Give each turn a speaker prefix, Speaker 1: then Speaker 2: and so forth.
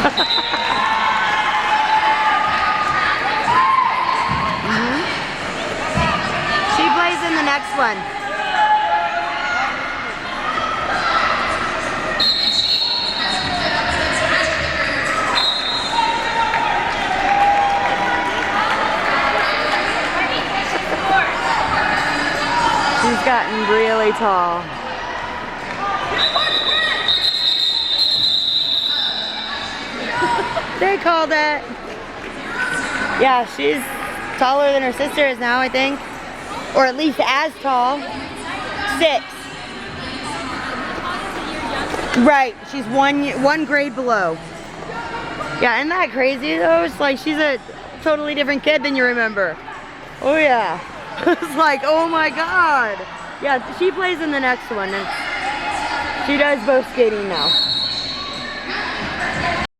Speaker 1: She plays in the next one. She's gotten really tall. They called it. Yeah, she's taller than her sister is now, I think. Or at least as tall. 6. Right, she's one grade below. Yeah, isn't that crazy though? It's like she's a totally different kid than you remember. Oh yeah. It's like, oh my god. Yeah, she plays in the next one. And she does both skating now.